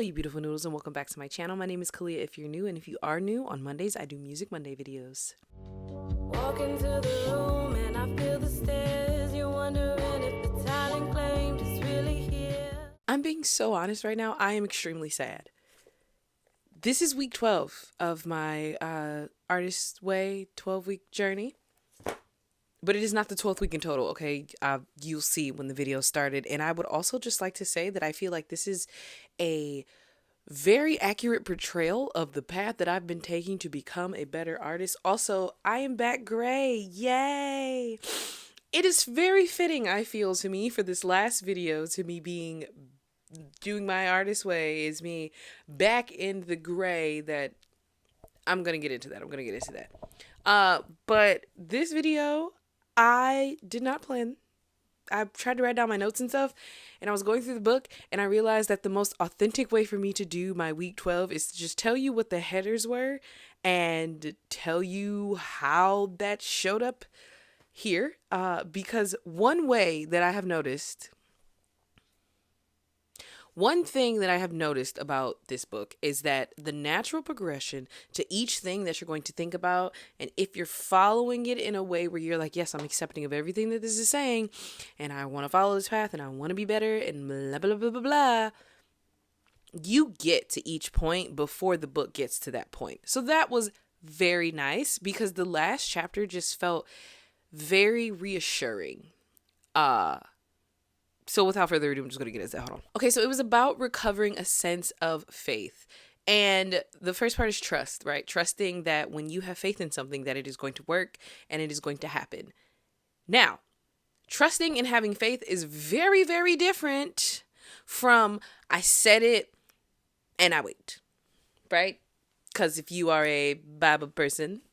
you beautiful noodles, and welcome back to my channel. My name is Kalia if you're new, and if you are new, on Mondays I do Music Monday videos. Walk into the room and I feel the stairs. You're wondering if the talent claimed is really here. I'm being so honest right now. I am extremely sad. This is week 12 of my Artist Way 12-week journey. But it is not the 12th week in total, okay? You'll see when the video started. And I would also just like to say that I feel like this is a very accurate portrayal of the path that I've been taking to become a better artist. Also, I am back gray. Yay! It is very fitting, I feel, to me, for this last video, to me doing my artist way, is me back in the gray that I'm going to get into that. But this video, I did not plan. I tried to write down my notes and stuff, and I was going through the book, and I realized that the most authentic way for me to do my week 12 is to just tell you what the headers were and tell you how that showed up here. Because one thing that I have noticed about this book is that the natural progression to each thing that you're going to think about, and if you're following it in a way where you're like, yes, I'm accepting of everything that this is saying, and I want to follow this path, and I want to be better, and blah, blah, blah, blah, blah, you get to each point before the book gets to that point. So that was very nice, because the last chapter just felt very reassuring. So without further ado, I'm just going to get into that. Hold on. Okay, so it was about recovering a sense of faith. And the first part is trust, right? Trusting that when you have faith in something, that it is going to work and it is going to happen. Now, trusting and having faith is very, very different from I said it and I wait, right? Because if you are a Bible person,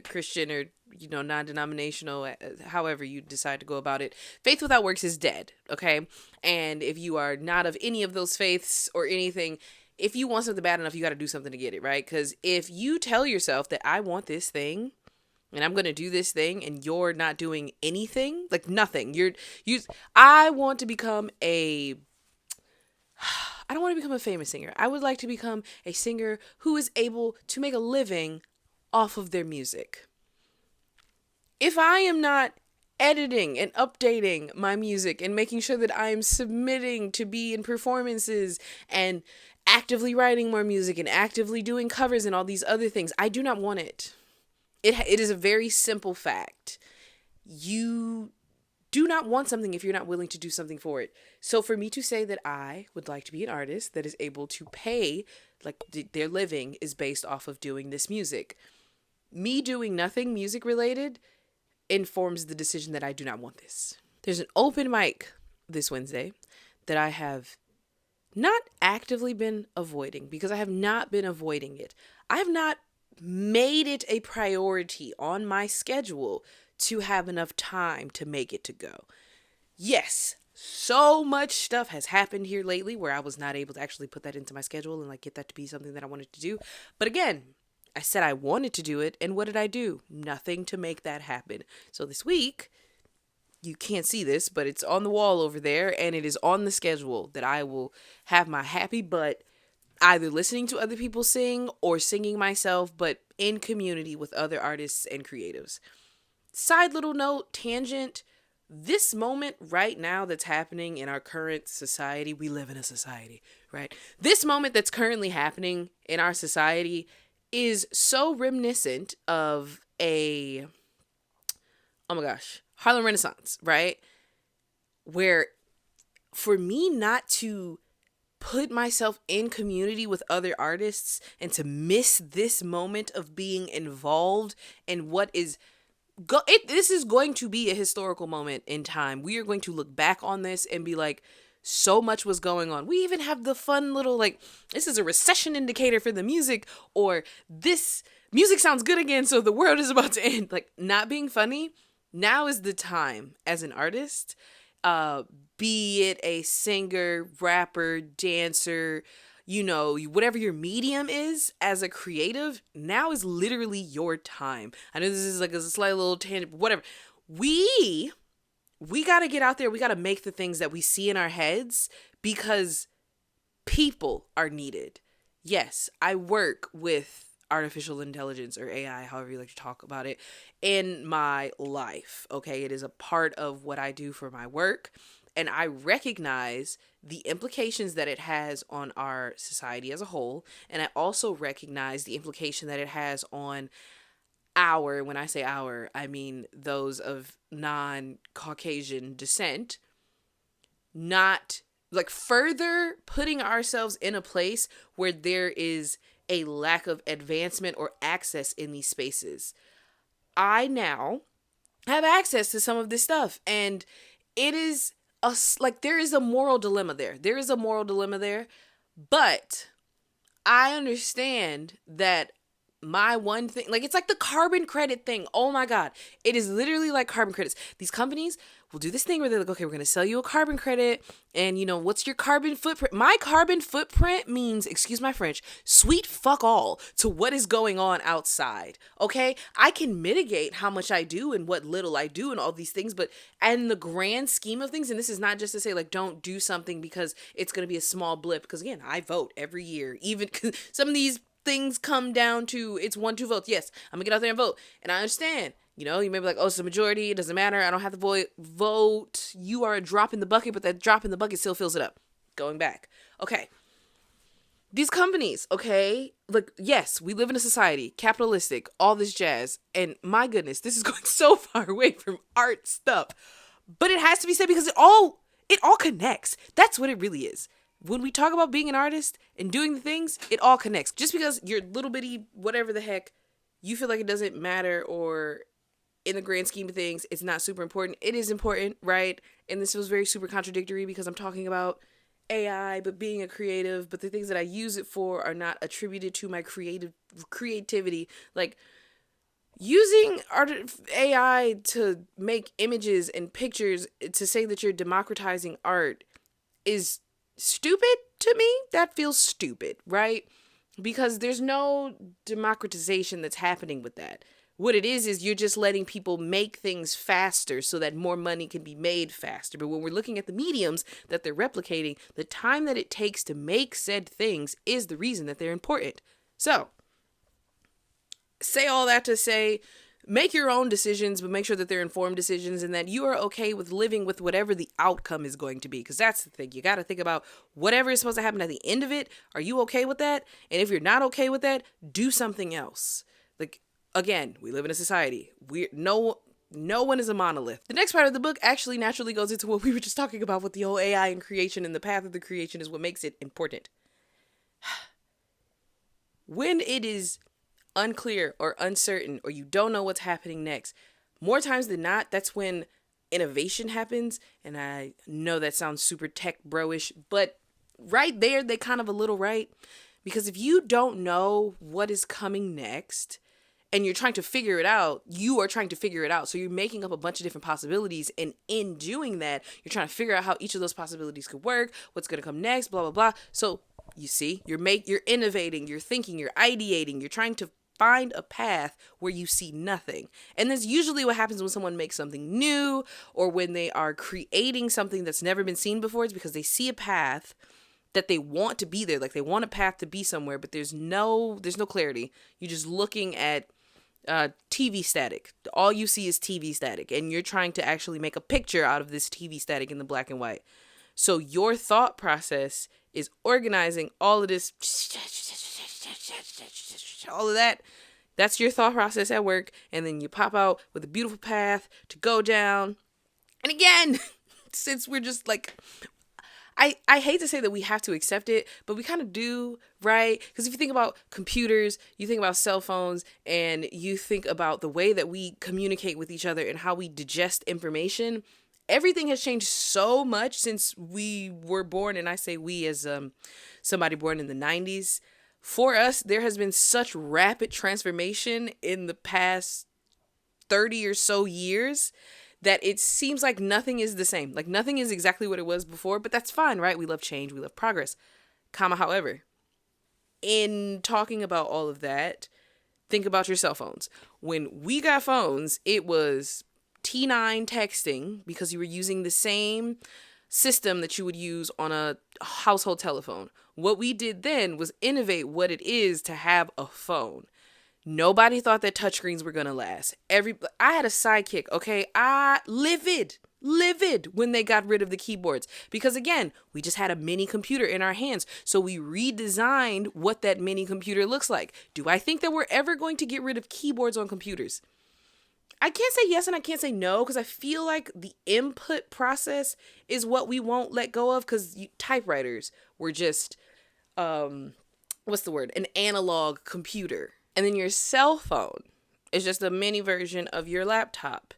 Christian or non-denominational, however you decide to go about it, faith without works is dead, okay? And if you are not of any of those faiths or anything, if you want something bad enough, you got to do something to get it, right? Because if you tell yourself that I want this thing and I'm going to do this thing, and you're not doing anything, like nothing, I want to become I don't want to become a famous singer. I would like to become a singer who is able to make a living off of their music. If I am not editing and updating my music and making sure that I am submitting to be in performances and actively writing more music and actively doing covers and all these other things, I do not want it. It is a very simple fact. You do not want something if you're not willing to do something for it. So for me to say that I would like to be an artist that is able to pay, like their living is based off of doing this music. Me doing nothing music related informs the decision that I do not want this. There's an open mic this Wednesday that I have not actively been avoiding, because I have not been avoiding it. I have not made it a priority on my schedule to have enough time to make it to go. Yes, so much stuff has happened here lately where I was not able to actually put that into my schedule and get that to be something that I wanted to do. But again, I said I wanted to do it, and what did I do? Nothing to make that happen. So this week, you can't see this, but it's on the wall over there, and it is on the schedule that I will have my happy butt either listening to other people sing or singing myself, but in community with other artists and creatives. Side little note, tangent, this moment right now that's happening in our current society, we live in a society, right? This moment that's currently happening in our society is so reminiscent of Harlem Renaissance, right? Where for me not to put myself in community with other artists and to miss this moment of being involved in what is this is going to be a historical moment in time. We are going to look back on this and be like, so much was going on. We even have the fun little, this is a recession indicator for the music, or this music sounds good again, so the world is about to end. Not being funny, now is the time as an artist, be it a singer, rapper, dancer, whatever your medium is as a creative, now is literally your time. I know this is a slight little tangent, but whatever. We got to get out there. We got to make the things that we see in our heads, because People are needed. Yes, I work with artificial intelligence or AI, however you like to talk about it, in my life. Okay, it is a part of what I do for my work, and I recognize the implications that it has on our society as a whole, and I also recognize the implication that it has on when I say our, I mean those of non-Caucasian descent, not like further putting ourselves in a place where there is a lack of advancement or access in these spaces. I now have access to some of this stuff, and it is like there is a moral dilemma there. There is a moral dilemma there, but I understand that my one thing, like, it's like the carbon credit thing. Oh my God. It is literally like carbon credits. These companies will do this thing where they're like, okay, we're going to sell you a carbon credit. And what's your carbon footprint? My carbon footprint means, excuse my French, sweet fuck all to what is going on outside. Okay. I can mitigate how much I do and what little I do and all these things, but in the grand scheme of things, and this is not just to say like, don't do something because it's going to be a small blip. Because again, I vote every year, even some of these things come down to it's 1-2 votes. Yes, I'm gonna get out there and vote. And I understand, you may be like, oh, it's a majority, it doesn't matter, I don't have to vote. You are a drop in the bucket, but that drop in the bucket still fills it up. Going back. Okay. These companies, okay, like, yes, we live in a society, capitalistic, all this jazz. And my goodness, this is going so far away from art stuff. But it has to be said because it all connects. That's what it really is. When we talk about being an artist and doing the things, it all connects. Just because you're little bitty, whatever the heck, you feel like it doesn't matter, or in the grand scheme of things, it's not super important. It is important, right? And this was very super contradictory because I'm talking about AI, but being a creative, but the things that I use it for are not attributed to my creativity. Like, using AI to make images and pictures to say that you're democratizing art is stupid to me. That feels stupid, right? Because there's no democratization that's happening with that. What it is you're just letting people make things faster so that more money can be made faster. But when we're looking at the mediums that they're replicating, the time that it takes to make said things is the reason that they're important. So, say all that to say, make your own decisions, but make sure that they're informed decisions and that you are okay with living with whatever the outcome is going to be. Because that's the thing. You got to think about whatever is supposed to happen at the end of it. Are you okay with that? And if you're not okay with that, do something else. Like, again, we live in a society. No one is a monolith. The next part of the book actually naturally goes into what we were just talking about with the whole AI and creation, and the path of the creation is what makes it important. When it is unclear or uncertain, or you don't know what's happening next, more times than not, that's when innovation happens. And I know that sounds super tech bro-ish, but right there, they kind of a little right. Because if you don't know what is coming next and you're trying to figure it out, you are trying to figure it out. So you're making up a bunch of different possibilities. And in doing that, you're trying to figure out how each of those possibilities could work, what's going to come next, blah, blah, blah. So you see, you're innovating, you're thinking, you're ideating, you're trying to find a path where you see nothing. And that's usually what happens when someone makes something new, or when they are creating something that's never been seen before. It's because they see a path that they want to be there. Like, they want a path to be somewhere, but there's no clarity. You're just looking at TV static. All you see is TV static, and you're trying to actually make a picture out of this TV static in the black and white. So your thought process is organizing all of this, all of that. That's your thought process at work. And then you pop out with a beautiful path to go down. And again, since we're just like, I hate to say that we have to accept it, but we kind of do, right? Because if you think about computers, you think about cell phones, and you think about the way that we communicate with each other and how we digest information, everything has changed so much since we were born. And I say we as somebody born in the 90s. For us, there has been such rapid transformation in the past 30 or so years that it seems like nothing is the same. Like, nothing is exactly what it was before, but that's fine, right? We love change. We love progress. However, in talking about all of that, think about your cell phones. When we got phones, it was T9 texting because you were using the same system that you would use on a household telephone. What we did then was innovate what it is to have a phone. Nobody thought that touchscreens were gonna last. I had a sidekick, okay? I livid when they got rid of the keyboards, because again, we just had a mini computer in our hands. So we redesigned what that mini computer looks like. Do I think that we're ever going to get rid of keyboards on computers? I can't say yes and I can't say no, because I feel like the input process is what we won't let go of, because typewriters were just what's the word? An analog computer. And then your cell phone is just a mini version of your laptop.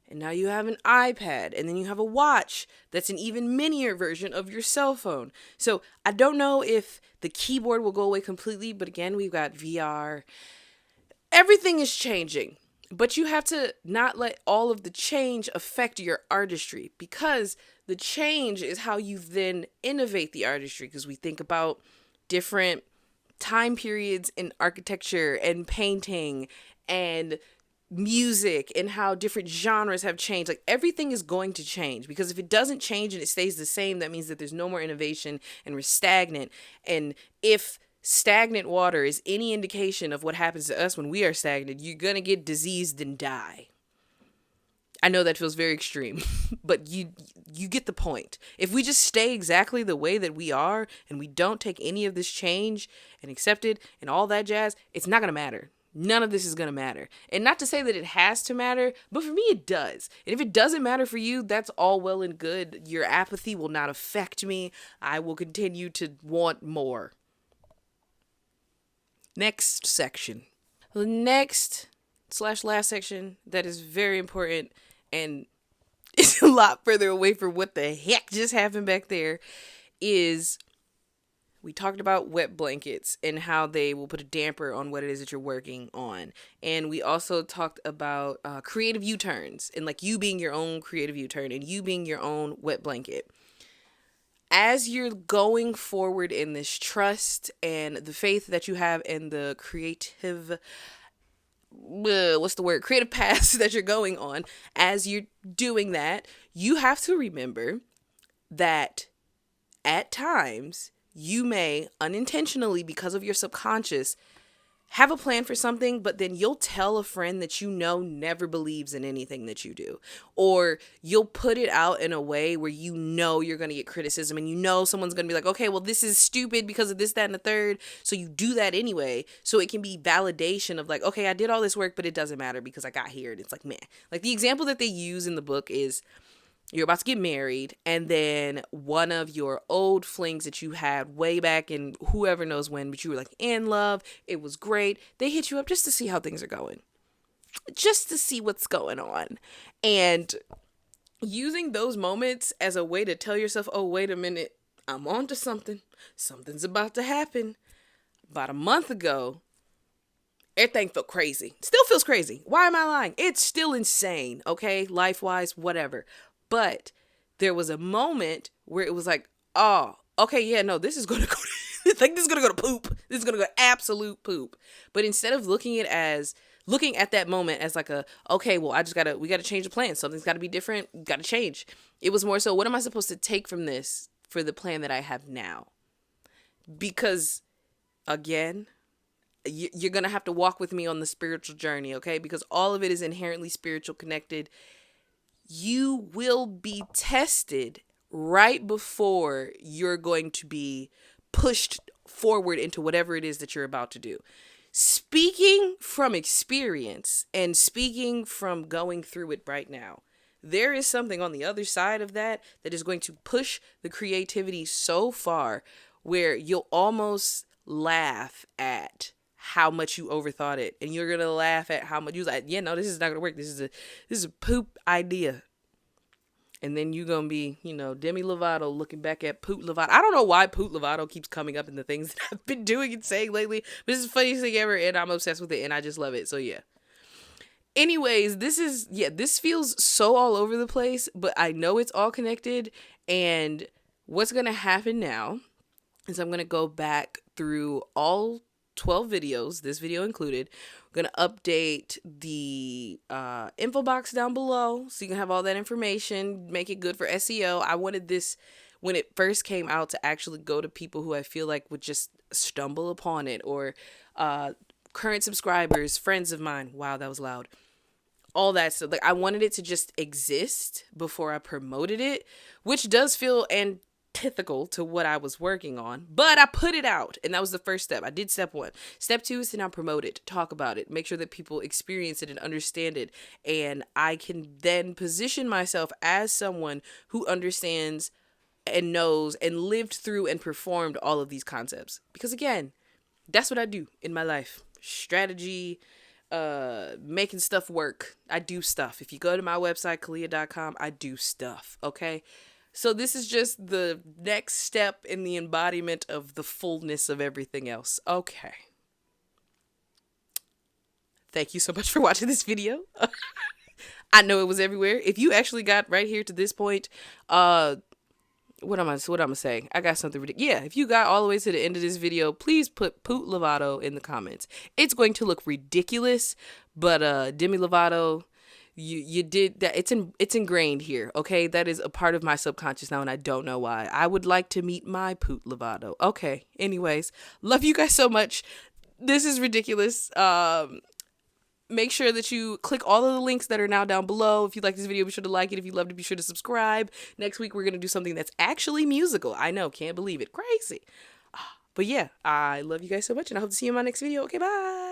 And now you have an iPad, and then you have a watch that's an even minier version of your cell phone. So I don't know if the keyboard will go away completely, but again, we've got VR. Everything is changing, but you have to not let all of the change affect your artistry, because the change is how you then innovate the artistry, because we think about different time periods in architecture and painting and music and how different genres have changed. Like, everything is going to change, because if it doesn't change and it stays the same, that means that there's no more innovation and we're stagnant. And if stagnant water is any indication of what happens to us when we are stagnant, you're gonna get diseased and die. I know that feels very extreme, but you get the point. If we just stay exactly the way that we are and we don't take any of this change and accept it and all that jazz, it's not gonna matter. None of this is going to matter. And not to say that it has to matter, but for me it does. And if it doesn't matter for you, that's all well and good. Your apathy will not affect me. I will continue to want more. Next section. The next / last section that is very important, and it's a lot further away from what the heck just happened back there, is we talked about wet blankets and how they will put a damper on what it is that you're working on. And we also talked about creative U-turns, and like you being your own creative U-turn and you being your own wet blanket. As you're going forward in this trust and the faith that you have in the creative, creative paths that you're going on, as you're doing that, you have to remember that at times you may unintentionally, because of your subconscious, have a plan for something, but then you'll tell a friend that you know never believes in anything that you do. Or you'll put it out in a way where you know you're going to get criticism, and you know someone's going to be like, okay, well, this is stupid because of this, that, and the third. So you do that anyway. So it can be validation of like, okay, I did all this work, but it doesn't matter because I got here. And it's like, meh. Like the example that they use in the book is, you're about to get married, and then one of your old flings that you had way back in whoever knows when, but you were like in love, it was great. They hit you up just to see how things are going, just to see what's going on. And using those moments as a way to tell yourself, oh, wait a minute, I'm on to something. Something's about to happen. About a month ago, everything felt crazy. Still feels crazy. Why am I lying? It's still insane, okay? Life-wise, whatever. But there was a moment where it was like, oh, okay, yeah, no, this is going to go, this is going to go to poop. This is going to go absolute poop. But instead of looking at that moment as like okay, well, we got to change the plan. Something's got to be different. Got to change. It was more so, what am I supposed to take from this for the plan that I have now? Because again, you're going to have to walk with me on the spiritual journey, okay? Because all of it is inherently spiritual connected. You will be tested right before you're going to be pushed forward into whatever it is that you're about to do. Speaking from experience and speaking from going through it right now, there is something on the other side of that is going to push the creativity so far where you'll almost laugh at how much you overthought it, and you're gonna laugh at how much you was like, yeah, no, this is not gonna work. This is a poop idea. And then you're gonna be, Demi Lovato looking back at Poot Lovato. I don't know why Poot Lovato keeps coming up in the things that I've been doing and saying lately, but this is the funniest thing ever, and I'm obsessed with it, and I just love it. So yeah. Anyways, this feels so all over the place, but I know it's all connected. And what's gonna happen now is I'm gonna go back through all 12 videos, this video included. We're going to update the info box down below so you can have all that information, make it good for SEO. I wanted this, when it first came out, to actually go to people who I feel like would just stumble upon it, or current subscribers, friends of mine. Wow, that was loud. All that stuff. Like, I wanted it to just exist before I promoted it, which does feel antithetical to what I was working on, but I put it out, and that was the first step. I did step 1. Step 2 is to now promote it, talk about it, make sure that people experience it and understand it, and I can then position myself as someone who understands and knows and lived through and performed all of these concepts. Because again, that's what I do in my life. Strategy, making stuff work. I do stuff. If you go to my website, Kalia.com, I do stuff. Okay. So this is just the next step in the embodiment of the fullness of everything else. Okay. Thank you so much for watching this video. I know it was everywhere. If you actually got right here to this point, what am I saying? I got something ridiculous. Yeah, if you got all the way to the end of this video, please put Poot Lovato in the comments. It's going to look ridiculous, but Demi Lovato, you did that. It's ingrained here, okay? That is a part of my subconscious now, and I don't know why. I would like to meet my Poot Lovato. Okay, anyways, love you guys so much. This is ridiculous. Make sure that you click all of the links that are now down below. If you like this video, be sure to like it. If you loved it, be sure to subscribe. Next week, we're going to do something that's actually musical. I know, can't believe it. Crazy. But yeah, I love you guys so much, and I hope to see you in my next video. Okay, bye.